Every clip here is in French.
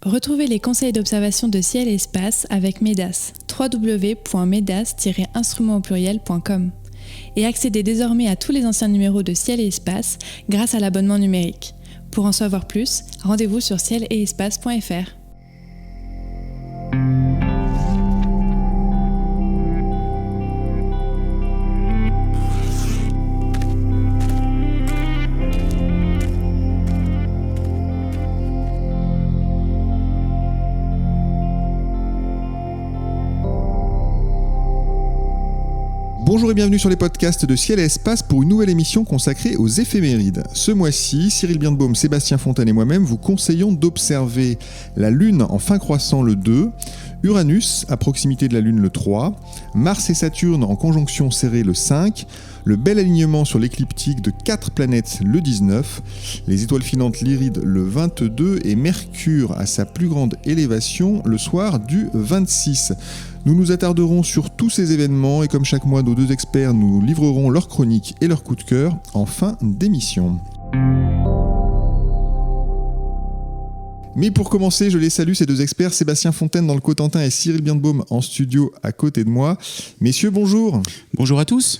Retrouvez les conseils d'observation de ciel et espace avec MEDAS, www.medas-instrument.com. Et accédez désormais à tous les anciens numéros de Ciel et Espace grâce à l'abonnement numérique. Pour en savoir plus, rendez-vous sur ciel-et-espace.fr. Bonjour et bienvenue sur les podcasts de Ciel et Espace pour une nouvelle émission consacrée aux éphémérides. Ce mois-ci, Cyril Birnbaum, Sébastien Fontaine et moi-même vous conseillons d'observer la Lune en fin croissant le 2, Uranus à proximité de la Lune le 3, Mars et Saturne en conjonction serrée le 5, le bel alignement sur l'écliptique de 4 planètes le 19, les étoiles filantes Lyride le 22 et Mercure à sa plus grande élévation le soir du 26. Nous nous attarderons sur tous ces événements et comme chaque mois, nos deux experts nous livreront leurs chroniques et leurs coups de cœur en fin d'émission. Mais pour commencer, je les salue, ces deux experts, Sébastien Fontaine dans le Cotentin et Cyril Birnbaum en studio à côté de moi. Messieurs, bonjour. Bonjour à tous.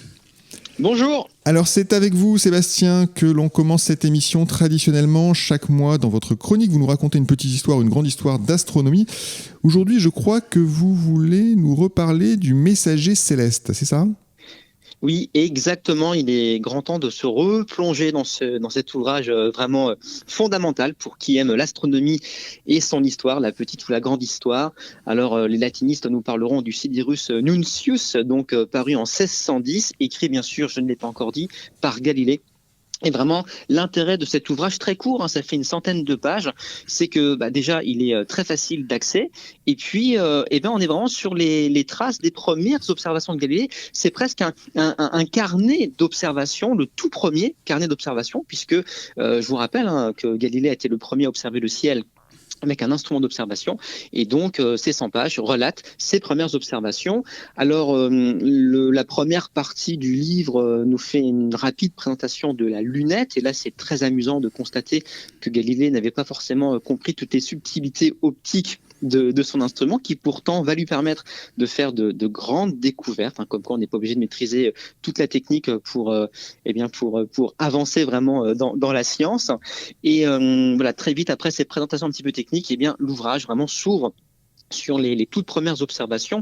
Bonjour. Alors c'est avec vous Sébastien que l'on commence cette émission traditionnellement. Chaque mois dans votre chronique, vous nous racontez une petite histoire, une grande histoire d'astronomie. Aujourd'hui, je crois que vous voulez nous reparler du messager céleste, c'est ça ? Oui, exactement. Il est grand temps de se replonger dans cet ouvrage vraiment fondamental pour qui aime l'astronomie et son histoire, la petite ou la grande histoire. Alors, les latinistes nous parleront du Sidirus Nuncius, donc paru en 1610, écrit bien sûr, je ne l'ai pas encore dit, par Galilée. Et vraiment, l'intérêt de cet ouvrage très court, ça fait une centaine de pages, c'est que déjà, il est très facile d'accès. Et puis, on est vraiment sur les traces des premières observations de Galilée. C'est presque un carnet d'observation, le tout premier carnet d'observation, puisque je vous rappelle que Galilée a été le premier à observer le ciel avec un instrument d'observation, et donc ces 100 pages relatent ses premières observations. Alors, la première partie du livre nous fait une rapide présentation de la lunette, et là c'est très amusant de constater que Galilée n'avait pas forcément compris toutes les subtilités optiques de son instrument, qui pourtant va lui permettre de faire de grandes découvertes, comme quoi on n'est pas obligé de maîtriser toute la technique pour avancer vraiment dans la science. Et voilà, très vite après ces présentations un petit peu techniques, l'ouvrage vraiment s'ouvre sur les toutes premières observations.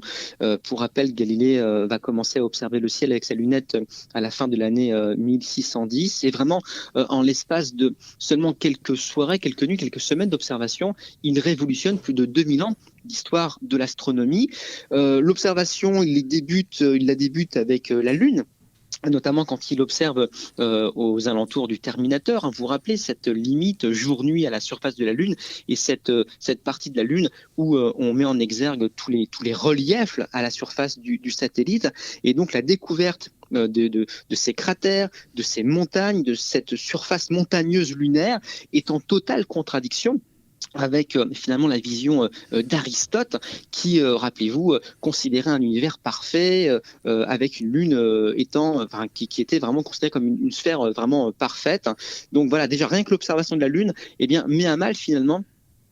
Pour rappel, Galilée va commencer à observer le ciel avec sa lunette à la fin de l'année 1610. Et vraiment, en l'espace de seulement quelques soirées, quelques nuits, quelques semaines d'observation, il révolutionne plus de 2000 ans d'histoire de l'astronomie. L'observation, il la débute avec la Lune, notamment quand il observe aux alentours du Terminateur. Vous vous rappelez cette limite jour-nuit à la surface de la Lune, et cette partie de la Lune où on met en exergue tous les reliefs à la surface du satellite, et donc la découverte de ces cratères, de ces montagnes, de cette surface montagneuse lunaire est en totale contradiction avec finalement la vision d'Aristote qui, rappelez-vous, considérait un univers parfait avec une lune qui était vraiment considérée comme une sphère vraiment parfaite. Donc voilà, déjà rien que l'observation de la Lune met à mal finalement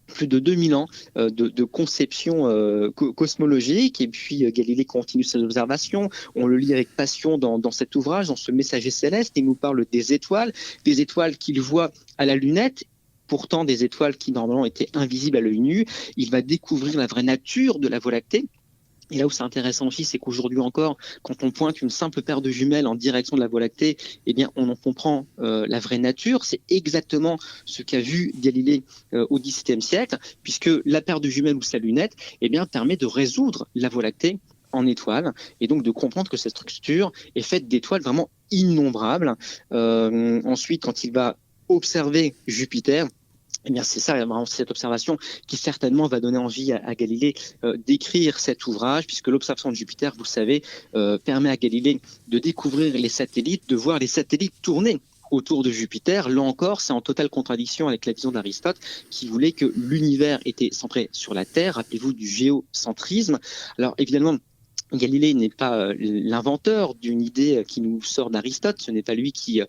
plus de 2000 ans de conception cosmologique. Et puis Galilée continue ses observations. On le lit avec passion dans cet ouvrage, dans ce messager céleste. Il nous parle des étoiles qu'il voit à la lunette, pourtant des étoiles qui normalement étaient invisibles à l'œil nu. Il va découvrir la vraie nature de la Voie lactée. Et là où c'est intéressant aussi, c'est qu'aujourd'hui encore, quand on pointe une simple paire de jumelles en direction de la Voie lactée, on en comprend la vraie nature. C'est exactement ce qu'a vu Galilée au XVIIe siècle, puisque la paire de jumelles ou sa lunette permet de résoudre la Voie lactée en étoiles, et donc de comprendre que cette structure est faite d'étoiles vraiment innombrables. Ensuite, quand il va observer Jupiter, c'est ça, vraiment, cette observation qui certainement va donner envie à Galilée d'écrire cet ouvrage, puisque l'observation de Jupiter, vous le savez, permet à Galilée de découvrir les satellites, de voir les satellites tourner autour de Jupiter. Là encore, c'est en totale contradiction avec la vision d'Aristote qui voulait que l'univers était centré sur la Terre. Rappelez-vous du géocentrisme. Alors évidemment, Galilée n'est pas l'inventeur d'une idée qui nous sort d'Aristote. Ce n'est pas lui qui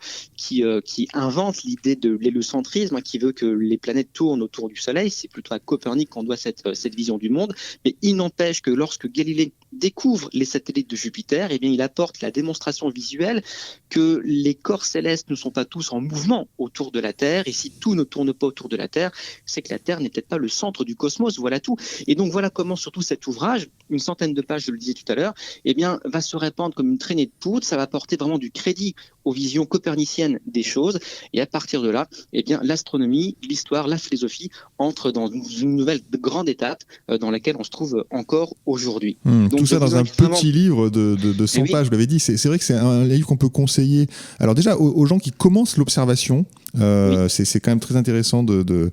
invente l'idée de l'héliocentrisme, qui veut que les planètes tournent autour du Soleil. C'est plutôt à Copernic qu'on doit cette vision du monde. Mais il n'empêche que lorsque Galilée découvre les satellites de Jupiter, eh bien, il apporte la démonstration visuelle que les corps célestes ne sont pas tous en mouvement autour de la Terre. Et si tout ne tourne pas autour de la Terre, c'est que la Terre n'est peut-être pas le centre du cosmos. Voilà tout. Et donc voilà comment surtout cet ouvrage, une centaine de pages, je le disais tout à l'heure, eh bien, va se répandre comme une traînée de poudre. Ça va apporter vraiment du crédit aux visions coperniciennes des choses. Et à partir de là, eh bien, l'astronomie, l'histoire, la philosophie entrent dans une nouvelle grande étape dans laquelle on se trouve encore aujourd'hui. Donc, tout ça dans un petit livre de 100 pages, vous l'avez dit. C'est vrai que c'est un livre qu'on peut conseiller. Alors déjà, aux gens qui commencent l'observation, c'est quand même très intéressant de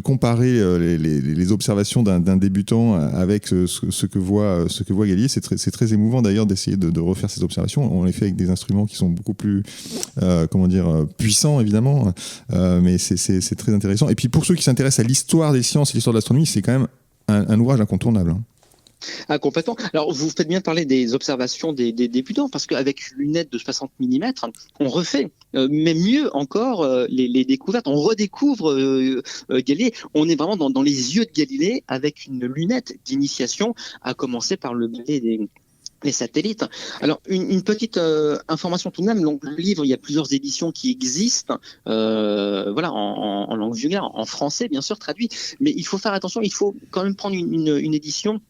comparer les observations d'un débutant avec ce que voit Galilée. C'est très émouvant d'ailleurs d'essayer de refaire ces observations. On les fait avec des instruments qui sont beaucoup plus puissants évidemment, mais c'est très intéressant. Et puis pour ceux qui s'intéressent à l'histoire des sciences et l'histoire de l'astronomie, c'est quand même un ouvrage incontournable. Ah, complètement. Alors, vous faites bien parler des observations des débutants, parce qu'avec une lunette de 60 mm, on refait, mais mieux encore, les découvertes. On redécouvre Galilée. On est vraiment dans les yeux de Galilée avec une lunette d'initiation, à commencer par le biais des satellites. Alors, une petite information tout de même. Donc, le livre, il y a plusieurs éditions qui existent, en langue vulgaire, en français, bien sûr, traduit. Mais il faut faire attention, il faut quand même prendre une édition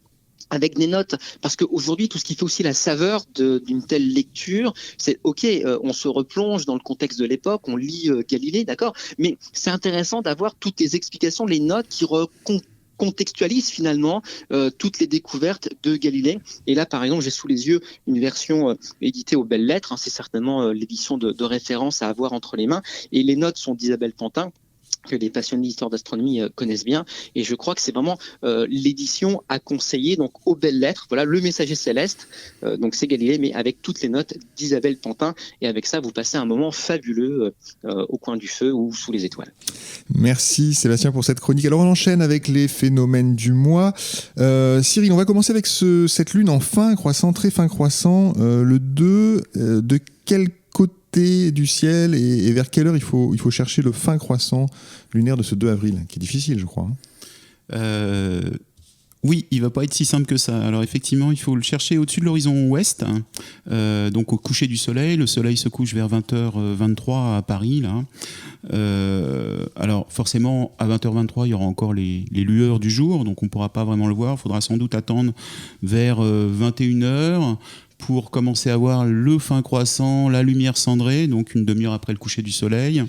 avec des notes, parce qu'aujourd'hui, tout ce qui fait aussi la saveur d'une telle lecture, c'est OK, on se replonge dans le contexte de l'époque, on lit Galilée, d'accord, mais c'est intéressant d'avoir toutes les explications, les notes qui contextualisent finalement toutes les découvertes de Galilée. Et là, par exemple, j'ai sous les yeux une version éditée aux Belles Lettres, c'est certainement l'édition de référence à avoir entre les mains, et les notes sont d'Isabelle Pantin, que les passionnés d'histoire d'astronomie connaissent bien, et je crois que c'est vraiment l'édition à conseiller, donc aux Belles Lettres. Voilà, le messager céleste, donc c'est Galilée, mais avec toutes les notes d'Isabelle Pantin, et avec ça vous passez un moment fabuleux au coin du feu ou sous les étoiles. Merci Sébastien pour cette chronique. Alors on enchaîne avec les phénomènes du mois. Cyril, on va commencer avec cette lune en fin croissant, très fin croissant, le 2, de quel côté du ciel et vers quelle heure il faut chercher le fin croissant lunaire de ce 2 avril, qui est difficile, je crois. Oui, il va pas être si simple que ça. Alors effectivement, il faut le chercher au-dessus de l'horizon ouest, donc au coucher du soleil. Le soleil se couche vers 20h23 à Paris, là. Alors forcément, à 20h23, il y aura encore les lueurs du jour, donc on ne pourra pas vraiment le voir. Il faudra sans doute attendre vers 21h pour commencer à voir le fin croissant, la lumière cendrée, donc une demi-heure après le coucher du soleil.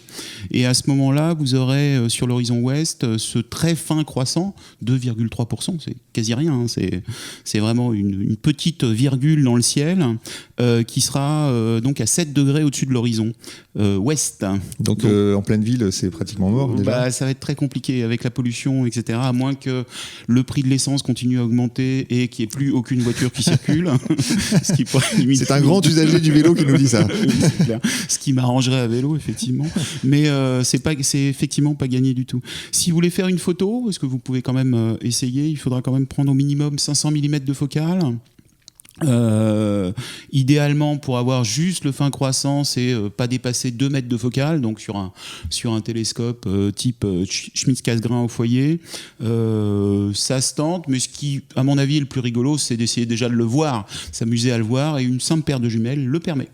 Et à ce moment-là, vous aurez sur l'horizon ouest ce très fin croissant, 2,3%, c'est quasi rien, hein, c'est vraiment une petite virgule dans le ciel qui sera donc à 7 degrés au-dessus de l'horizon ouest. Donc en pleine ville, c'est pratiquement mort déjà. Ça va être très compliqué avec la pollution, etc. À moins que le prix de l'essence continue à augmenter et qu'il n'y ait plus aucune voiture qui circule. C'est un grand usager du vélo qui nous dit ça. C'est clair. Ce qui m'arrangerait à vélo, effectivement. Mais c'est effectivement pas gagné du tout. Si vous voulez faire une photo, est-ce que vous pouvez quand même essayer? Il faudra quand même prendre au minimum 500 mm de focale. Idéalement, pour avoir juste le fin croissant, c'est pas dépasser 2 mètres de focale, donc sur un télescope type Schmitz-Cassegrain au foyer. Ça se tente, mais ce qui, à mon avis, est le plus rigolo, c'est d'essayer déjà de le voir, s'amuser à le voir, et une simple paire de jumelles le permet.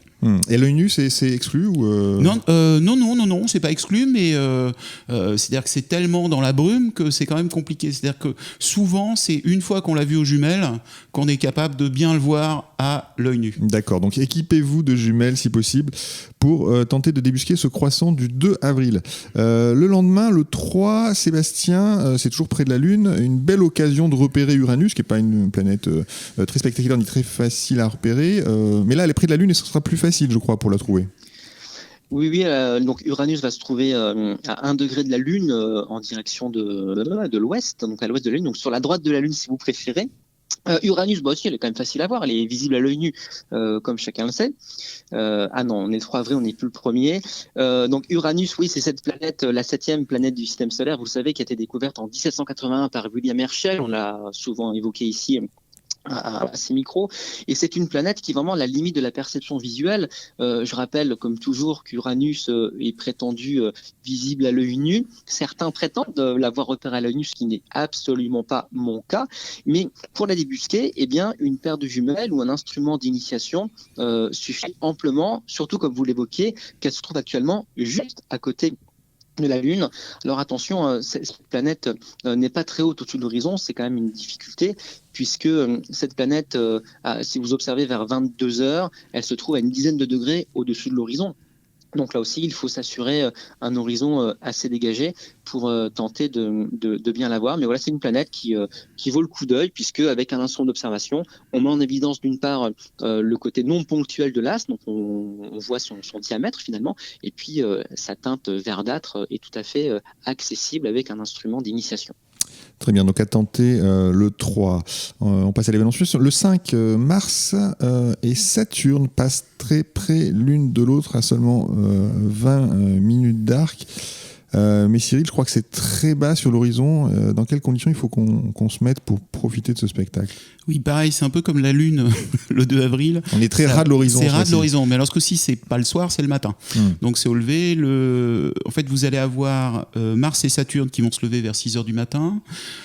Et l'œil nu, c'est exclu ou Non, c'est pas exclu, mais c'est-à-dire que c'est tellement dans la brume que c'est quand même compliqué. C'est-à-dire que souvent, c'est une fois qu'on l'a vu aux jumelles qu'on est capable de bien le voir à l'œil nu. D'accord, donc équipez-vous de jumelles si possible pour tenter de débusquer ce croissant du 2 avril. Le lendemain, le 3, Sébastien, c'est toujours près de la Lune, une belle occasion de repérer Uranus, qui n'est pas une planète très spectaculaire ni très facile à repérer, mais là, elle est près de la Lune et ce sera plus facile, je crois, pour la trouver. Oui, donc Uranus va se trouver à 1 degré de la Lune en direction de l'ouest, donc à l'ouest de la Lune, donc sur la droite de la Lune si vous préférez. Uranus, aussi, elle est quand même facile à voir, elle est visible à l'œil nu, comme chacun le sait. Non, on est le 3 avril, on n'est plus le 1er. Donc Uranus, oui, c'est cette planète, la 7e planète du système solaire, vous le savez, qui a été découverte en 1781 par William Herschel, on l'a souvent évoqué ici à ces micros, et c'est une planète qui est vraiment à la limite de la perception visuelle. Je rappelle, comme toujours, qu'Uranus est prétendu visible à l'œil nu. Certains prétendent l'avoir repéré à l'œil nu, ce qui n'est absolument pas mon cas. Mais pour la débusquer, eh bien, une paire de jumelles ou un instrument d'initiation suffit amplement, surtout comme vous l'évoquiez, qu'elle se trouve actuellement juste à côté de la Lune. Alors attention, cette planète n'est pas très haute au-dessus de l'horizon, c'est quand même une difficulté, puisque cette planète, si vous observez vers 22 heures, elle se trouve à une dizaine de degrés au-dessus de l'horizon. Donc là aussi, il faut s'assurer un horizon assez dégagé pour tenter de bien la voir. Mais voilà, c'est une planète qui vaut le coup d'œil, puisque avec un instrument d'observation, on met en évidence d'une part le côté non ponctuel de l'astre, donc on voit son diamètre finalement, et puis sa teinte verdâtre est tout à fait accessible avec un instrument d'initiation. Très bien, donc à tenter le 3. On passe à l'événement suivant. Le 5, Mars et Saturne passent très près l'une de l'autre à seulement 20 minutes d'arc. Mais Cyril, je crois que c'est très bas sur l'horizon. Dans quelles conditions il faut qu'on se mette pour profiter de ce spectacle ? Oui, pareil, c'est un peu comme la Lune le 2 avril. On est très ras de l'horizon. C'est ras de l'horizon, mais alors ce coup-ci, c'est pas le soir, c'est le matin. Donc c'est au lever. En fait, vous allez avoir Mars et Saturne qui vont se lever vers 6h du matin.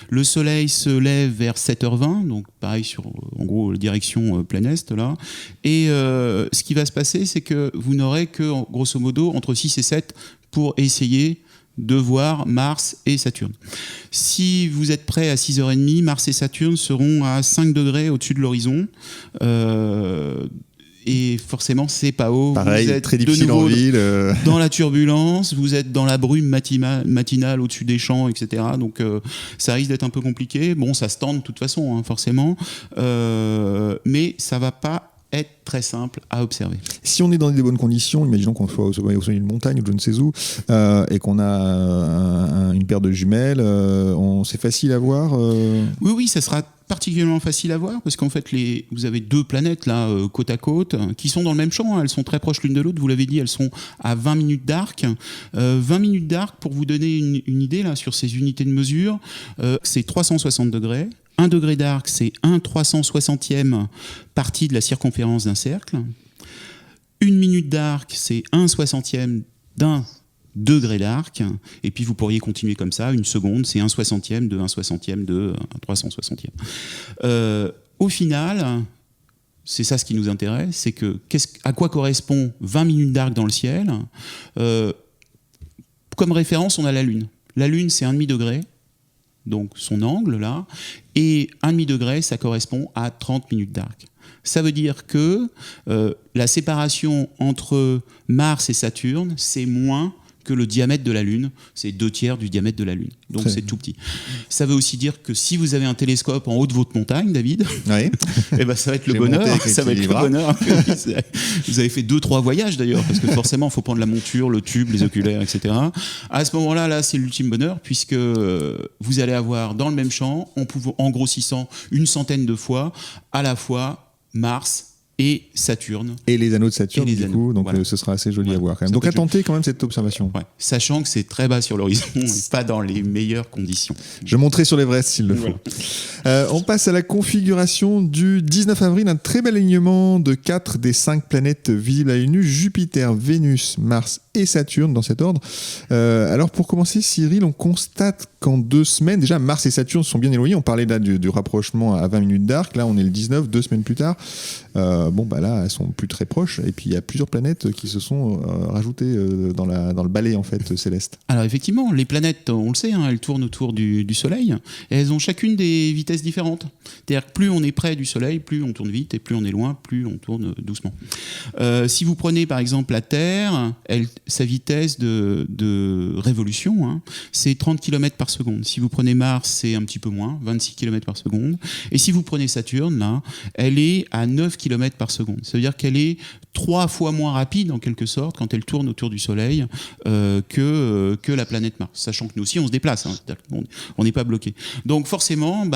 Le Soleil se lève vers 7h20, donc pareil sur, en gros, direction plein Est, là. Et ce qui va se passer, c'est que vous n'aurez que, grosso modo, entre 6 et 7 pour essayer de voir Mars et Saturne. Si vous êtes prêt à 6h30, Mars et Saturne seront à 5 degrés au-dessus de l'horizon. Et forcément, c'est pas haut. Pareil, vous êtes très de difficile nouveau en ville. dans la turbulence, vous êtes dans la brume matinale au-dessus des champs, etc. Donc ça risque d'être un peu compliqué. Bon, ça se tente de toute façon, hein, forcément. Mais ça va pas être très simple à observer. Si on est dans des bonnes conditions, imaginons qu'on soit au sommet d'une montagne ou je ne sais où, et qu'on a une paire de jumelles, c'est facile à voir Oui, ça sera particulièrement facile à voir parce qu'en fait, vous avez deux planètes là, côte à côte, qui sont dans le même champ, hein, elles sont très proches l'une de l'autre, vous l'avez dit, elles sont à 20 minutes d'arc. 20 minutes d'arc, pour vous donner une idée là, sur ces unités de mesure, c'est 360 degrés. 1 degré d'arc, c'est 1/360e partie de la circonférence d'un cercle. 1 minute d'arc, c'est 1/60e d'un degré d'arc. Et puis vous pourriez continuer comme ça. 1 seconde, c'est 1/60e de 1/60e de 360e. Au final, c'est ça ce qui nous intéresse, c'est que à quoi correspond 20 minutes d'arc dans le ciel ? Comme référence, on a la Lune. La Lune, c'est 1,5 degré. Donc son angle là, et 1,5 degré, ça correspond à 30 minutes d'arc. Ça veut dire que la séparation entre Mars et Saturne, c'est moins que le diamètre de la Lune, c'est 2/3 du diamètre de la Lune. Donc c'est tout petit. Ça veut aussi dire que si vous avez un télescope en haut de votre montagne, David, ouais. et ben ça va être le bonheur. Ça va être le bonheur. Vous avez fait 2-3 voyages d'ailleurs, parce que forcément, il faut prendre la monture, le tube, les oculaires, etc. À ce moment-là, là, c'est l'ultime bonheur, puisque vous allez avoir dans le même champ, en grossissant une centaine de fois, à la fois Mars et Saturne. Et les anneaux de Saturne, du coup, donc voilà. Ce sera assez joli à voir quand même. Donc à tenter quand même cette observation. Ouais. Sachant que c'est très bas sur l'horizon et pas dans les meilleures conditions. Je monterai sur l'Everest s'il le faut. Voilà. On passe à la configuration du 19 avril, un très bel alignement de 4 des 5 planètes visibles à l'œil nu, Jupiter, Vénus, Mars et Saturne dans cet ordre. Alors pour commencer, Cyril, on constate qu'en 2 semaines, déjà Mars et Saturne sont bien éloignés. On parlait là du rapprochement à 20 minutes d'arc. Là, on est le 19, 2 semaines plus tard. Là, elles sont plus très proches. Et puis, il y a plusieurs planètes qui se sont rajoutées dans le balai, en fait, céleste. Alors, effectivement, les planètes, on le sait, hein, elles tournent autour du Soleil. Et elles ont chacune des vitesses différentes. C'est-à-dire que plus on est près du Soleil, plus on tourne vite. Et plus on est loin, plus on tourne doucement. Si vous prenez, par exemple, la Terre, sa vitesse de révolution, hein, c'est 30 km par seconde. Si vous prenez Mars, c'est un petit peu moins, 26 km par seconde. Et si vous prenez Saturne, là, elle est à 9 km par seconde. Ça veut dire qu'elle est 3 fois moins rapide, en quelque sorte, quand elle tourne autour du Soleil que la planète Mars. Sachant que nous aussi, on se déplace. Hein, on n'est pas bloqué. Donc forcément,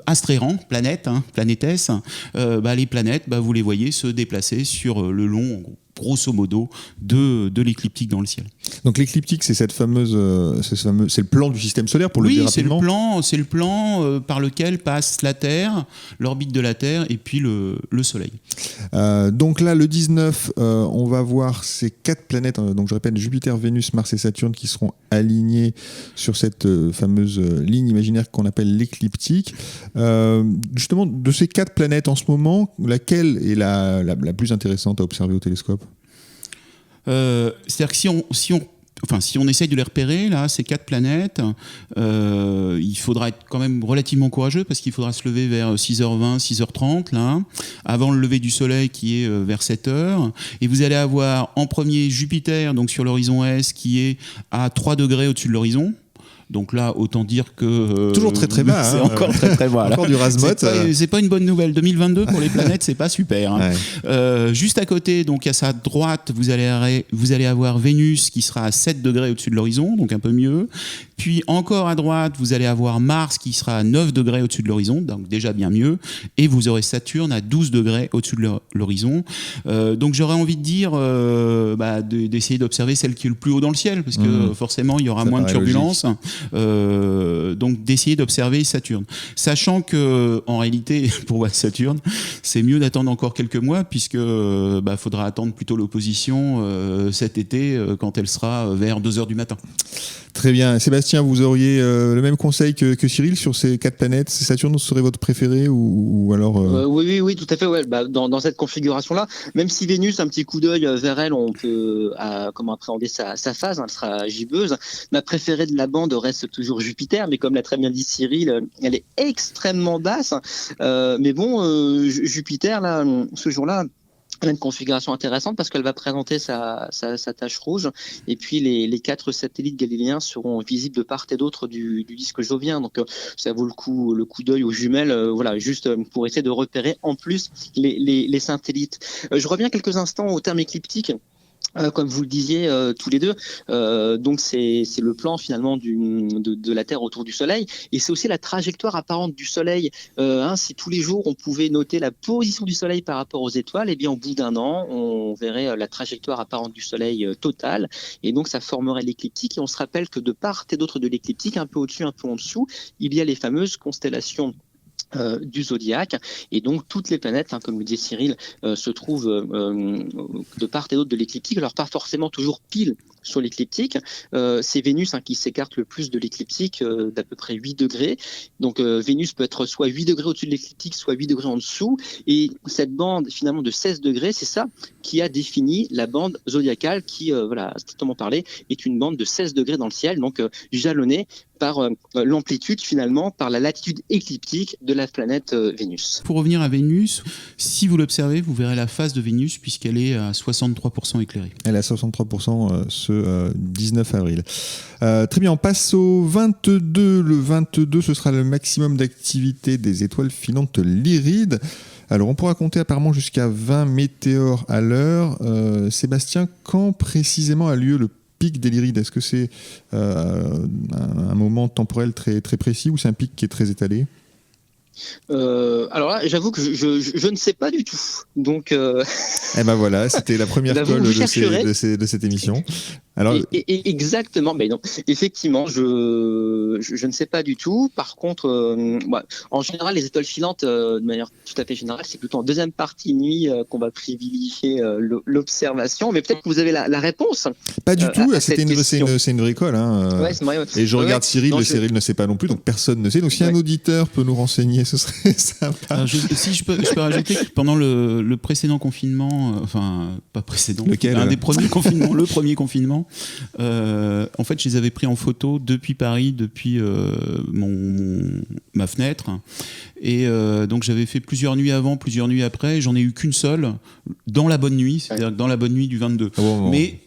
astre errant, planète, hein, planétesse, les planètes, vous les voyez se déplacer sur le long, grosso modo de l'écliptique dans le ciel. Donc l'écliptique, c'est c'est le plan du système solaire pour le dire rapidement. C'est le plan par lequel passe la Terre, l'orbite de la Terre et puis le Soleil. Donc là, le 19, on va voir ces 4 planètes, donc je répète, Jupiter, Vénus, Mars et Saturne, qui seront alignées sur cette fameuse ligne imaginaire qu'on appelle l'écliptique. Justement, de ces 4 planètes en ce moment, laquelle est la plus intéressante à observer au télescope ? C'est-à-dire que si on essaye de les repérer, là, ces 4 planètes, il faudra être quand même relativement courageux parce qu'il faudra se lever vers 6h20, 6h30, là, avant le lever du soleil qui est vers 7h. Et vous allez avoir en premier Jupiter, donc sur l'horizon est, qui est à 3 degrés au-dessus de l'horizon. Donc là, autant dire que... toujours très très bas. C'est encore très très bas. Encore du Rasmot. C'est pas une bonne nouvelle. 2022 pour les planètes, c'est pas super. Hein. Ouais. Juste à côté, donc à sa droite, vous allez avoir Vénus qui sera à 7 degrés au-dessus de l'horizon, donc un peu mieux. Puis encore à droite, vous allez avoir Mars qui sera à 9 degrés au-dessus de l'horizon, donc déjà bien mieux. Et vous aurez Saturne à 12 degrés au-dessus de l'horizon. Donc j'aurais envie de dire d'essayer d'observer celle qui est le plus haut dans le ciel, parce que forcément, il y aura moins de turbulences. Donc d'essayer d'observer Saturne, sachant que en réalité pour voir Saturne c'est mieux d'attendre encore quelques mois puisque faudra attendre plutôt l'opposition cet été quand elle sera vers 2h du matin. Très bien. Sébastien, vous auriez le même conseil que Cyril sur ces 4 planètes. Saturne serait votre préféré ou alors Oui, tout à fait. Ouais. Dans cette configuration-là, même si Vénus, un petit coup d'œil vers elle, on peut appréhender sa phase, elle sera gibbeuse. Ma préférée de la bande reste toujours Jupiter, mais comme l'a très bien dit Cyril, elle est extrêmement basse. Mais bon, Jupiter, là, ce jour-là, elle a une configuration intéressante parce qu'elle va présenter sa tache rouge et puis les 4 satellites galiléens seront visibles de part et d'autre du disque jovien. Donc ça vaut le coup d'œil aux jumelles, juste pour essayer de repérer en plus les satellites. Je reviens quelques instants au terme écliptique. Comme vous le disiez tous les deux, donc c'est le plan finalement de la Terre autour du Soleil, et c'est aussi la trajectoire apparente du Soleil. Si tous les jours on pouvait noter la position du Soleil par rapport aux étoiles, et bien au bout d'un an on verrait la trajectoire apparente du Soleil totale, et donc ça formerait l'écliptique. Et on se rappelle que de part et d'autre de l'écliptique, un peu au-dessus, un peu en dessous, il y a les fameuses constellations du zodiaque, et donc toutes les planètes, comme le disait Cyril, se trouvent de part et d'autre de l'écliptique. Alors pas forcément toujours pile sur l'écliptique, c'est Vénus qui s'écarte le plus de l'écliptique, d'à peu près 8 degrés. Donc Vénus peut être soit 8 degrés au-dessus de l'écliptique, soit 8 degrés en dessous, et cette bande finalement de 16 degrés, c'est ça qui a défini la bande zodiacale qui, strictement parlé, est une bande de 16 degrés dans le ciel, donc jalonnée par l'amplitude finalement, par la latitude écliptique de la planète Vénus. Pour revenir à Vénus, si vous l'observez, vous verrez la face de Vénus puisqu'elle est à 63% éclairée. Elle est à 63% ce 19 avril. Très bien, on passe au 22. Le 22, ce sera le maximum d'activité des étoiles filantes Lyrides. Alors, on pourra compter apparemment jusqu'à 20 météores à l'heure. Sébastien, quand précisément a lieu le pic des Lyrides ? Est-ce que c'est un moment temporel très, très précis ou c'est un pic qui est très étalé ? Alors là, j'avoue que je ne sais pas du tout. Donc, eh ben voilà, c'était la première colle de cette émission. Alors, exactement. Mais non, effectivement, je ne sais pas du tout. Par contre, en général, les étoiles filantes, de manière tout à fait générale, c'est plutôt en deuxième partie nuit qu'on va privilégier l'observation. Mais peut-être que vous avez la réponse. Pas du tout. C'est une vraie colle. Ouais, c'est vrai, ouais. Et je regarde Cyril. Cyril ne sait pas non plus, donc personne ne sait. Donc si un auditeur peut nous renseigner, ce serait sympa. Alors, si je peux rajouter que pendant le précédent confinement, pas précédent, lequel, un des premiers confinements, le premier confinement. En fait, je les avais pris en photo depuis Paris, depuis ma fenêtre. Et donc, j'avais fait plusieurs nuits avant, plusieurs nuits après. J'en ai eu qu'une seule dans la bonne nuit, c'est-à-dire dans la bonne nuit du 22. Mais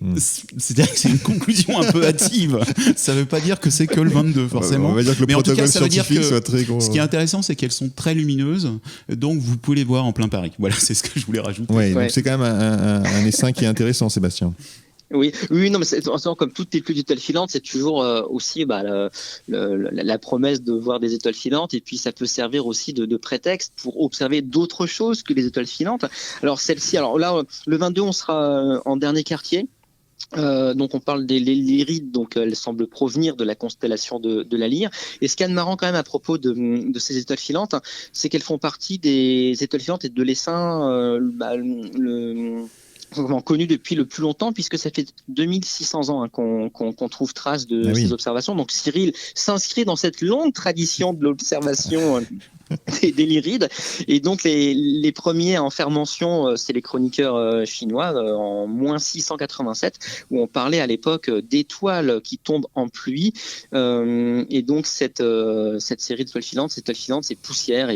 c'est-à-dire que c'est une conclusion un peu hâtive. Ça ne veut pas dire que c'est que le 22, forcément. On va dire que le protocole scientifique soit très gros. Ce qui est intéressant, c'est qu'elles sont très lumineuses. Donc, vous pouvez les voir en plein Paris. Voilà, c'est ce que je voulais rajouter. Donc c'est quand même un essaim qui est intéressant, Sébastien. Oui, oui, non, mais comme toutes les pluies d'étoiles filantes, c'est toujours aussi la promesse de voir des étoiles filantes, et puis ça peut servir aussi de prétexte pour observer d'autres choses que les étoiles filantes. Alors celle-ci, alors là, le 22, on sera en dernier quartier. Donc on parle des Lyrides, donc elles semblent provenir de la constellation de la Lyre. Et ce qu'il y a de marrant quand même à propos de ces étoiles filantes, c'est qu'elles font partie des étoiles filantes et de l'essaim connu depuis le plus longtemps, puisque ça fait 2600 ans qu'on trouve trace de ces observations. Donc Cyril s'inscrit dans cette longue tradition de l'observation des Lyrides. Et donc les premiers à en faire mention, c'est les chroniqueurs chinois en moins 687, où on parlait à l'époque d'étoiles qui tombent en pluie. Et donc cette série d'étoiles filantes, ces poussières,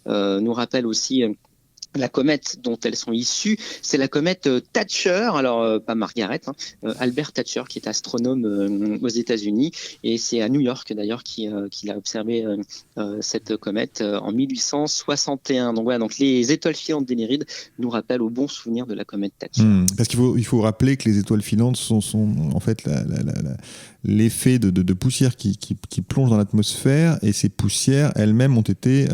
nous rappelle aussi la comète dont elles sont issues. C'est la comète Thatcher, alors pas Margaret, Albert Thatcher, qui est astronome aux États-Unis, et c'est à New York d'ailleurs qu'il a observé cette comète en 1861. Donc voilà, donc les étoiles filantes des Lyrides nous rappellent au bon souvenir de la comète Thatcher. Parce qu'il faut rappeler que les étoiles filantes sont en fait l'effet de poussière qui plonge dans l'atmosphère, et ces poussières elles-mêmes ont été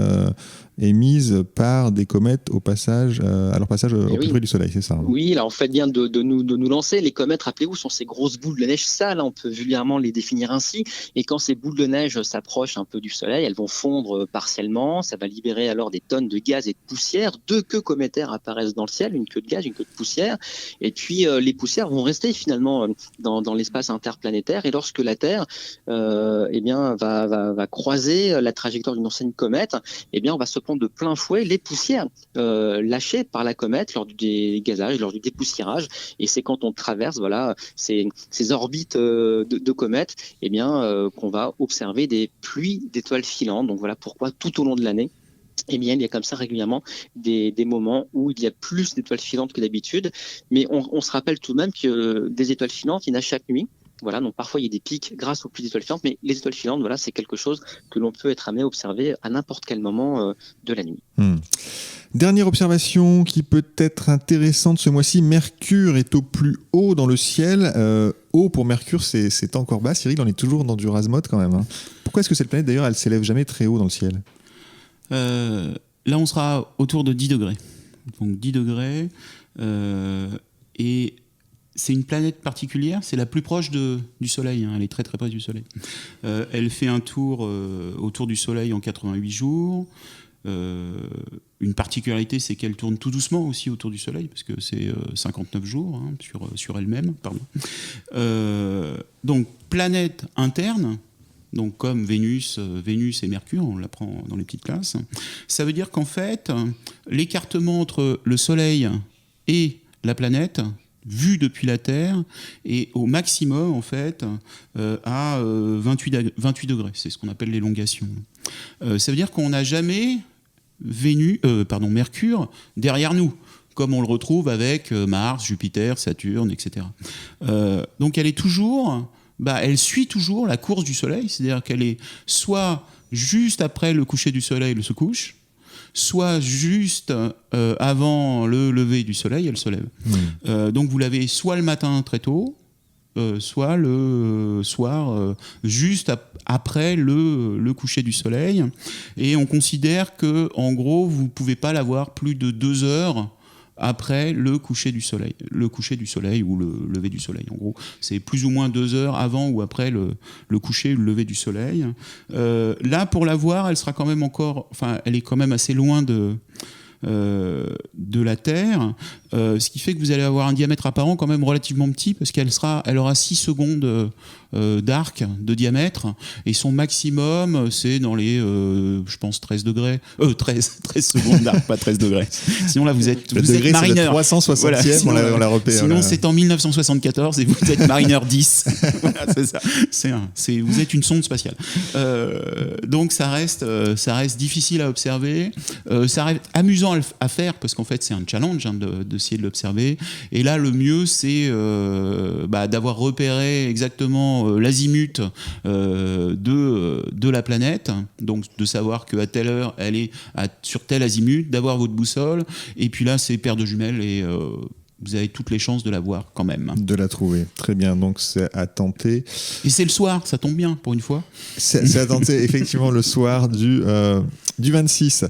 émises par des comètes à leur passage au plus près du Soleil, c'est ça, hein? Oui, alors on fait bien de nous lancer. Les comètes, rappelez-vous, sont ces grosses boules de neige sales, on peut vulgairement les définir ainsi. Et quand ces boules de neige s'approchent un peu du Soleil, elles vont fondre partiellement. Ça va libérer alors des tonnes de gaz et de poussière. 2 queues cométaires apparaissent dans le ciel, une queue de gaz, une queue de poussière. Et puis les poussières vont rester finalement dans l'espace interplanétaire. Et lorsque la Terre va croiser la trajectoire d'une ancienne comète, on va se prendre de plein fouet les poussières lâchées par la comète lors du dégazage, lors du dépoussiérage. Et c'est quand on traverse ces orbites de comètes qu'on va observer des pluies d'étoiles filantes. Donc voilà pourquoi tout au long de l'année, il y a comme ça régulièrement des moments où il y a plus d'étoiles filantes que d'habitude. Mais on se rappelle tout de même que des étoiles filantes, il y en a chaque nuit. Voilà, donc parfois il y a des pics grâce aux pluies d'étoiles filantes, mais les étoiles filantes, c'est quelque chose que l'on peut être amené à observer à n'importe quel moment de la nuit. Dernière observation qui peut être intéressante ce mois-ci, Mercure est au plus haut dans le ciel. Haut pour Mercure, c'est encore bas. Cyril, on est toujours dans du Rasmode quand même, hein. Pourquoi est-ce que cette planète, d'ailleurs, elle s'élève jamais très haut dans le ciel ? Là, on sera autour de 10 degrés. Donc 10 degrés. Et c'est une planète particulière, c'est la plus proche du Soleil, hein. Elle est très très proche du Soleil. Elle fait un tour autour du Soleil en 88 jours. Une particularité, c'est qu'elle tourne tout doucement aussi autour du Soleil, parce que c'est 59 jours sur elle-même. Donc, planète interne, donc comme Vénus et Mercure, on l'apprend dans les petites classes. Ça veut dire qu'en fait, l'écartement entre le Soleil et la planète, vu depuis la Terre, est au maximum en fait à 28 degrés. C'est ce qu'on appelle l'élongation. Ça veut dire qu'on n'a jamais Mercure derrière nous, comme on le retrouve avec Mars, Jupiter, Saturne, etc. Donc elle est toujours, elle suit toujours la course du Soleil, c'est-à-dire qu'elle est soit juste après le coucher du Soleil, elle se couche, soit juste avant le lever du Soleil, elle se lève. Donc vous l'avez soit le matin très tôt, soit le soir, juste après le coucher du Soleil. Et on considère que, en gros, vous ne pouvez pas l'avoir plus de 2 heures après le coucher du Soleil. Le coucher du Soleil ou le lever du Soleil, en gros. C'est plus ou moins 2 heures avant ou après le coucher ou le lever du Soleil. Là, pour la voir, elle sera quand même elle est quand même assez loin de la Terre, ce qui fait que vous allez avoir un diamètre apparent quand même relativement petit, parce qu'elle aura 6 secondes d'arc de diamètre, et son maximum c'est dans les je pense 13 degrés 13 secondes d'arc, pas 13 degrés, sinon là vous êtes marineur 360e, voilà, on l'a repéré, sinon c'est en 1974 et vous êtes marineur 10. Voilà, c'est ça, vous êtes une sonde spatiale, donc ça reste difficile à observer, ça reste amusant à faire, parce qu'en fait c'est un challenge, hein, d'essayer de l'observer. Et là le mieux c'est d'avoir repéré exactement l'azimut de la planète, donc de savoir qu'à telle heure elle est sur tel azimut, d'avoir votre boussole, et puis là c'est paire de jumelles, et vous avez toutes les chances de la voir quand même. De la trouver. Très bien, donc c'est à tenter. Et c'est le soir, ça tombe bien pour une fois. C'est à tenter effectivement le soir du 26.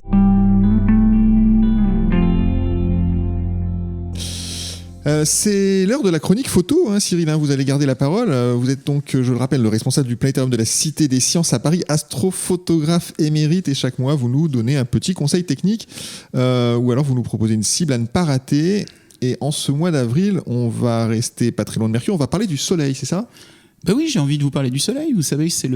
C'est l'heure de la chronique photo, hein, Cyril, vous allez garder la parole. Vous êtes donc, je le rappelle, le responsable du planétarium de la Cité des Sciences à Paris, astrophotographe émérite, et chaque mois vous nous donnez un petit conseil technique ou alors vous nous proposez une cible à ne pas rater. Et en ce mois d'avril, on va rester pas très loin de Mercure, on va parler du Soleil, c'est ça ? Ben oui, j'ai envie de vous parler du Soleil. Vous savez, c'est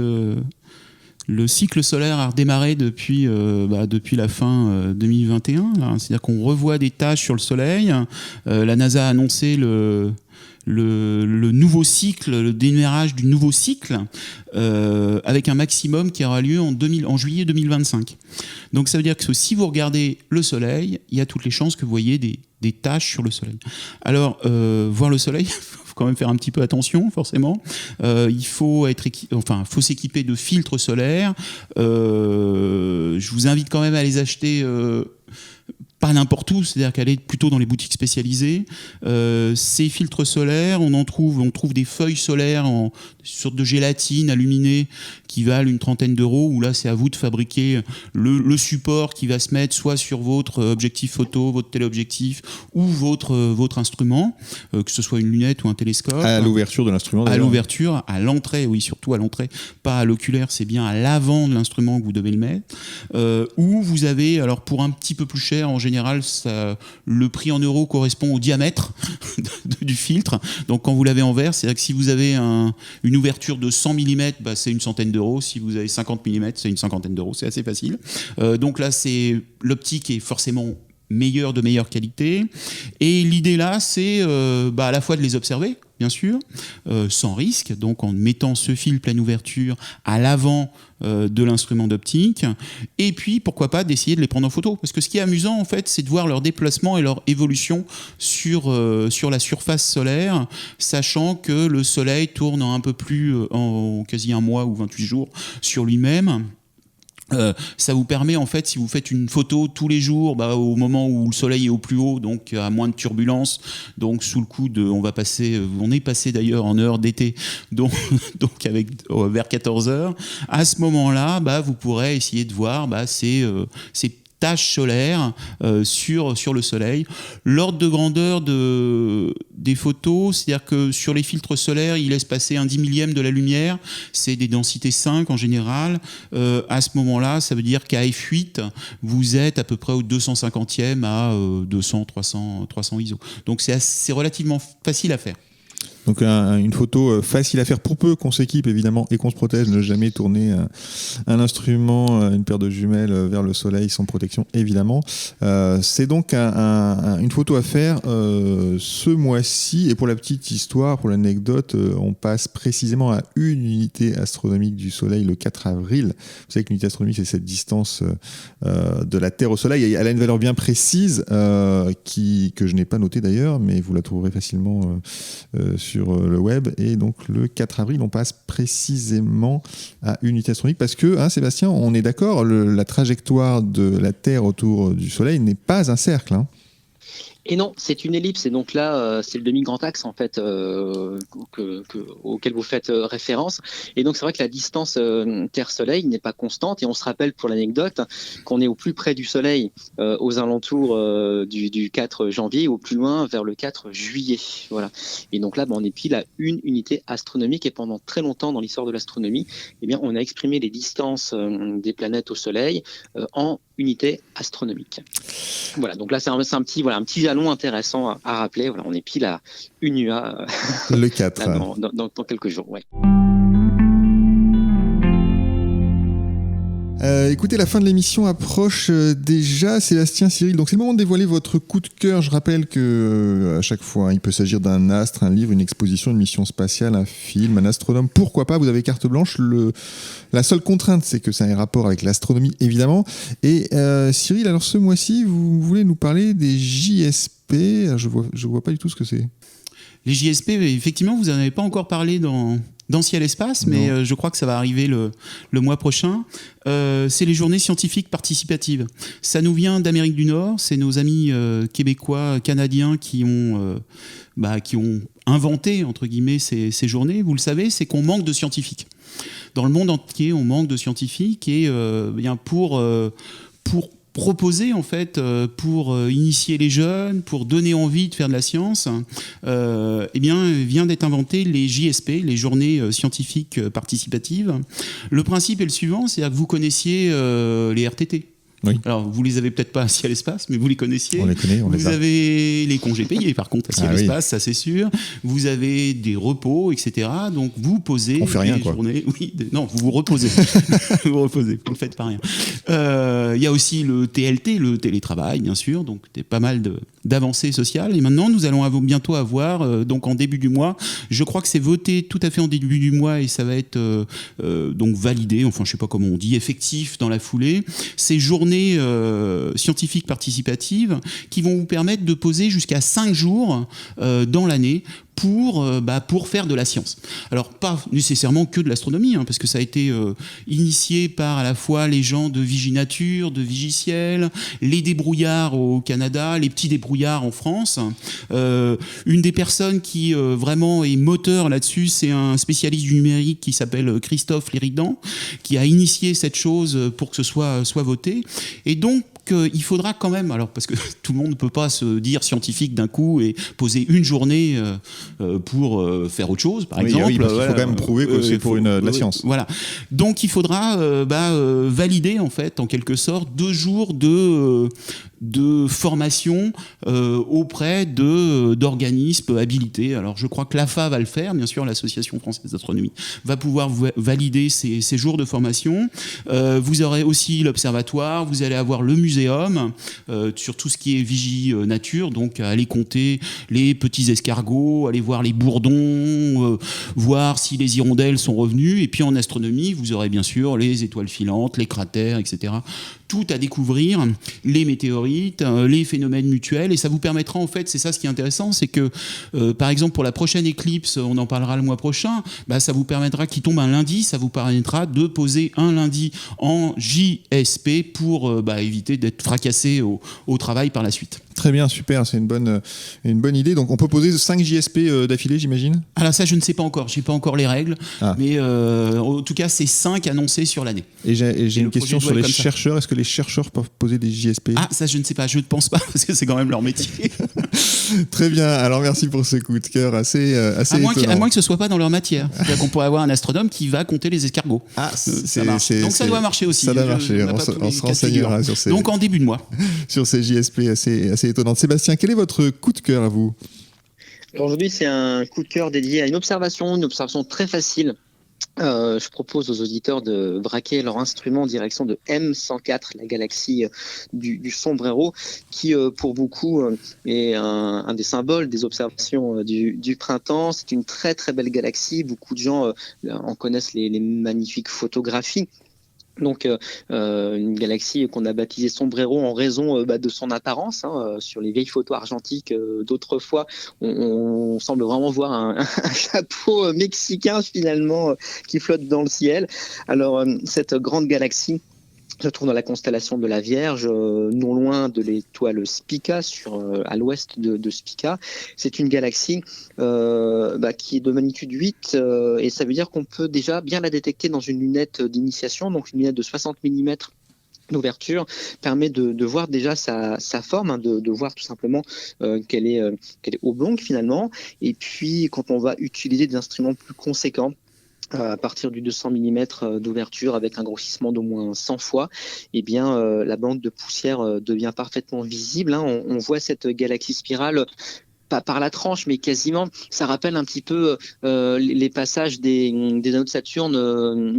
le cycle solaire a redémarré depuis la fin 2021. Là. C'est-à-dire qu'on revoit des tâches sur le Soleil. La NASA a annoncé le nouveau cycle, le démarrage du nouveau cycle, avec un maximum qui aura lieu en juillet 2025. Donc ça veut dire que si vous regardez le Soleil, il y a toutes les chances que vous voyez des taches sur le Soleil. Alors, voir le Soleil, faut quand même faire un petit peu attention, forcément. Il faut faut s'équiper de filtres solaires. Je vous invite quand même à les acheter. Pas n'importe où, c'est-à-dire qu'aller plutôt dans les boutiques spécialisées. Ces filtres solaires, on trouve des feuilles solaires en sorte de gélatine aluminée qui valent une trentaine d'euros, où là c'est à vous de fabriquer le support qui va se mettre soit sur votre objectif photo, votre téléobjectif ou votre instrument, que ce soit une lunette ou un télescope. À l'ouverture de l'instrument d'ailleurs. À l'ouverture, à l'entrée, oui, surtout à l'entrée, pas à l'oculaire, c'est bien à l'avant de l'instrument que vous devez le mettre. Où vous avez, alors pour un petit peu plus cher, en général, le prix en euros correspond au diamètre du filtre. Donc quand vous l'avez en verre, c'est-à-dire que si vous avez une ouverture de 100 mm, c'est une centaine d'euros. Si vous avez 50 mm, c'est une cinquantaine d'euros. C'est assez facile. Donc là, l'optique est forcément de meilleure qualité. Et l'idée là, c'est à la fois de les observer, bien sûr, sans risque, donc en mettant ce fil pleine ouverture à l'avant de l'instrument d'optique, et puis pourquoi pas d'essayer de les prendre en photo, parce que ce qui est amusant en fait, c'est de voir leur déplacement et leur évolution sur la surface solaire, sachant que le Soleil tourne en un peu plus, en quasi un mois ou 28 jours sur lui-même. Ça vous permet en fait, si vous faites une photo tous les jours, au moment où le soleil est au plus haut, donc à moins de turbulence, donc sous le coup on est passé d'ailleurs en heure d'été, donc vers 14h. À ce moment-là, vous pourrez essayer de voir ces taches solaires sur le Soleil. L'ordre de grandeur des photos, c'est-à-dire que sur les filtres solaires, ils laissent passer un 10 millième de la lumière, c'est des densités 5 en général. À ce moment-là, ça veut dire qu'à f8, vous êtes à peu près au 250e à 200, 300 ISO. Donc c'est relativement facile à faire. Donc une photo facile à faire pour peu qu'on s'équipe évidemment et qu'on se protège, ne jamais tourner un instrument, une paire de jumelles vers le soleil sans protection évidemment. C'est donc une photo à faire ce mois-ci, et pour la petite histoire, pour l'anecdote, on passe précisément à une unité astronomique du soleil le 4 avril. Vous savez que l'unité astronomique, c'est cette distance de la Terre au soleil, et elle a une valeur bien précise que je n'ai pas notée d'ailleurs, mais vous la trouverez facilement sur le web. Et donc le 4 avril, on passe précisément à une unité astronomique parce que, Sébastien, on est d'accord, la trajectoire de la Terre autour du Soleil n'est pas un cercle. Et non, c'est une ellipse, et donc là, c'est le demi-grand axe en fait auquel vous faites référence. Et donc c'est vrai que la distance Terre-Soleil n'est pas constante, et on se rappelle pour l'anecdote qu'on est au plus près du Soleil aux alentours du 4 janvier, au plus loin vers le 4 juillet. Voilà. Et donc là, on est pile à une unité astronomique, et pendant très longtemps dans l'histoire de l'astronomie, on a exprimé les distances des planètes au Soleil en unité astronomique. Voilà, donc là c'est un petit jalon intéressant à rappeler. Voilà, on est pile à une UA le 4 dans quelques jours. Ouais. Écoutez, la fin de l'émission approche déjà, Sébastien, Cyril. Donc c'est le moment de dévoiler votre coup de cœur. Je rappelle que à chaque fois, il peut s'agir d'un astre, un livre, une exposition, une mission spatiale, un film, un astronome. Pourquoi pas ? Vous avez carte blanche. La seule contrainte, c'est que ça ait un rapport avec l'astronomie, évidemment. Et Cyril, alors ce mois-ci, vous voulez nous parler des JSP. Je vois pas du tout ce que c'est. Les JSP, effectivement, vous n'en avez pas encore parlé dans dans Ciel Espace, mais je crois que ça va arriver le mois prochain. C'est les journées scientifiques participatives. Ça nous vient d'Amérique du Nord, c'est nos amis québécois, canadiens qui ont inventé, entre guillemets, ces journées. Vous le savez, c'est qu'on manque de scientifiques. Dans le monde entier, on manque de scientifiques et pour proposer en fait, pour initier les jeunes, pour donner envie de faire de la science, vient d'être inventé les JSP, les journées scientifiques participatives. Le principe est le suivant, c'est-à-dire que vous connaissiez les RTT. Oui. Alors, vous les avez peut-être pas à Ciel Espace, mais vous les connaissiez. On les connaît, vous avez les congés payés, par contre, à Ciel Espace, ça c'est sûr. Vous avez des repos, etc. Donc, vous posez on fait rien, des quoi. journées. Oui, non, vous vous reposez. Vous vous reposez, vous ne faites pas rien. Il y a aussi le TLT, le télétravail, bien sûr. Donc, il y a pas mal d'avancées sociales. Et maintenant, nous allons bientôt avoir, donc en début du mois, je crois que c'est voté tout à fait en début du mois et ça va être donc validé, enfin, je ne sais pas comment on dit, effectif dans la foulée. Ces journées scientifiques participatives qui vont vous permettre de poser jusqu'à 5 jours dans l'année pour faire de la science. Alors, pas nécessairement que de l'astronomie, parce que ça a été initié par à la fois les gens de Viginature, de Vigiciel, les débrouillards au Canada, les petits débrouillards en France. Une des personnes qui vraiment est moteur là-dessus, c'est un spécialiste du numérique qui s'appelle Christophe Léridan, qui a initié cette chose pour que ce soit voté. Et donc, il faudra quand même, alors parce que tout le monde ne peut pas se dire scientifique d'un coup et poser une journée pour faire autre chose, par exemple. Oui, parce qu'il faut quand même prouver que c'est pour la science. Voilà. Donc il faudra valider en fait, en quelque sorte, 2 jours de formation auprès d'organismes habilités. Alors je crois que l'AFA va le faire, bien sûr, l'Association française d'astronomie va pouvoir valider ces jours de formation. Vous aurez aussi l'observatoire, vous allez avoir le muséum sur tout ce qui est vigie nature, donc aller compter les petits escargots, aller voir les bourdons, voir si les hirondelles sont revenues, et puis en astronomie vous aurez bien sûr les étoiles filantes, les cratères, etc. Tout à découvrir, les météorites, les phénomènes mutuels, et ça vous permettra en fait, c'est ça ce qui est intéressant, c'est que par exemple pour la prochaine éclipse, on en parlera le mois prochain, ça vous permettra qu'il tombe un lundi, ça vous permettra de poser un lundi en JSP pour éviter d'être fracassé au travail par la suite. Très bien, super, c'est une bonne idée. Donc on peut poser 5 JSP d'affilée, j'imagine ? Alors ça, je ne sais pas encore, j'ai pas encore les règles, mais en tout cas, c'est 5 annoncés sur l'année. Et j'ai une question sur les chercheurs. Est-ce que les chercheurs peuvent poser des JSP ? Ah, ça, je ne sais pas, je ne pense pas, parce que c'est quand même leur métier. Très bien, alors merci pour ce coup de cœur assez étonnant. À moins que ce soit pas dans leur matière. C'est-à-dire qu'on pourrait avoir un astronome qui va compter les escargots. Ah, ça marche. Donc ça doit marcher aussi. Ça doit marcher, on se renseignera sur ces... Donc en début de mois. Sur ces JSP assez étonnantes. Sébastien, quel est votre coup de cœur à vous ? Alors aujourd'hui, c'est un coup de cœur dédié à une observation très facile. Je propose aux auditeurs de braquer leur instrument en direction de M104, la galaxie du sombrero, qui pour beaucoup est un des symboles des observations du printemps. C'est une très très belle galaxie. Beaucoup de gens en connaissent les magnifiques photographies. Donc une galaxie qu'on a baptisée Sombrero en raison de son apparence. Sur les vieilles photos argentiques d'autrefois, on semble vraiment voir un chapeau mexicain finalement qui flotte dans le ciel. Alors cette grande galaxie se trouve dans la constellation de la Vierge, non loin de l'étoile Spica, à l'ouest de Spica. C'est une galaxie qui est de magnitude 8, et ça veut dire qu'on peut déjà bien la détecter dans une lunette d'initiation, donc une lunette de 60 mm d'ouverture, permet de voir déjà sa forme, de voir tout simplement qu'elle est oblongue finalement. Et puis quand on va utiliser des instruments plus conséquents, à partir du 200 mm d'ouverture avec un grossissement d'au moins 100 fois, la bande de poussière devient parfaitement visible. On voit cette galaxie spirale pas par la tranche, mais quasiment. Ça rappelle un petit peu les passages des anneaux de Saturne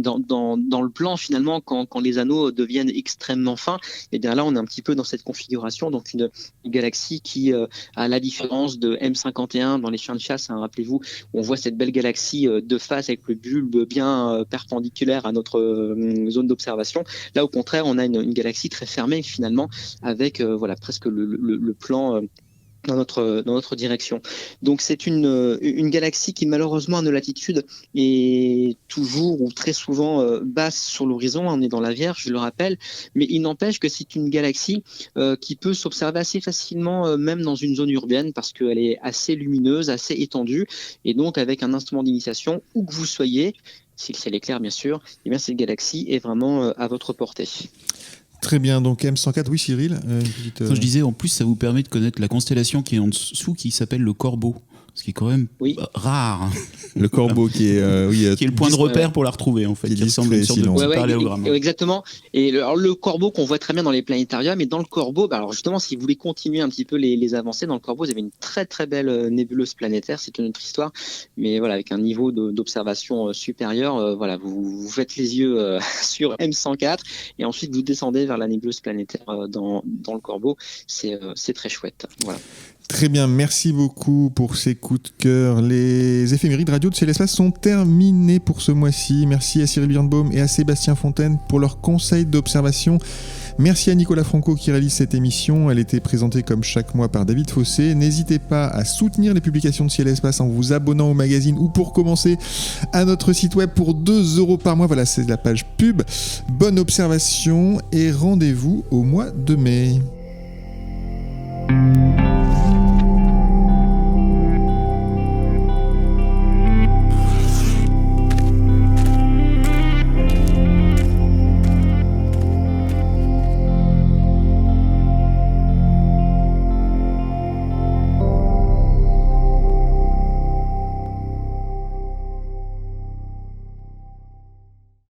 dans le plan, finalement, quand les anneaux deviennent extrêmement fins. Et bien là, on est un petit peu dans cette configuration, donc une galaxie qui, à la différence de M51 dans les chiens de chasse, rappelez-vous, on voit cette belle galaxie de face avec le bulbe bien perpendiculaire à notre zone d'observation. Là, au contraire, on a une galaxie très fermée, finalement, avec presque le plan dans notre direction. Donc c'est une galaxie qui malheureusement à nos latitudes est toujours ou très souvent basse sur l'horizon. On est dans la Vierge, je le rappelle, mais il n'empêche que c'est une galaxie qui peut s'observer assez facilement même dans une zone urbaine parce qu'elle est assez lumineuse, assez étendue, et donc avec un instrument d'initiation, où que vous soyez, si le ciel est clair bien sûr, eh bien cette galaxie est vraiment à votre portée. Très bien, donc M104, oui Cyril Je disais, en plus, ça vous permet de connaître la constellation qui est en dessous, qui s'appelle le Corbeau, ce qui est quand même rare. Le Corbeau qui est... qui est le point de repère pour la retrouver, en fait, qui ressemble à une sorte de parallélogramme. Exactement. Et le Corbeau qu'on voit très bien dans les planétariums, et dans le Corbeau, alors justement, si vous voulez continuer un petit peu les avancées, dans le Corbeau, vous avez une très très belle nébuleuse planétaire, c'est une autre histoire, mais voilà, avec un niveau d'observation supérieur, voilà, vous faites les yeux sur M104, et ensuite vous descendez vers la nébuleuse planétaire dans le Corbeau, c'est très chouette. Voilà. Très bien, merci beaucoup pour ces coups de cœur. Les éphémérides radio de Ciel et Espace sont terminées pour ce mois-ci. Merci à Cyril Birnbaum et à Sébastien Fontaine pour leurs conseils d'observation. Merci à Nicolas Franco qui réalise cette émission. Elle était présentée comme chaque mois par David Fossé. N'hésitez pas à soutenir les publications de Ciel et Espace en vous abonnant au magazine ou pour commencer à notre site web pour 2€ par mois. Voilà, c'est la page pub. Bonne observation et rendez-vous au mois de mai.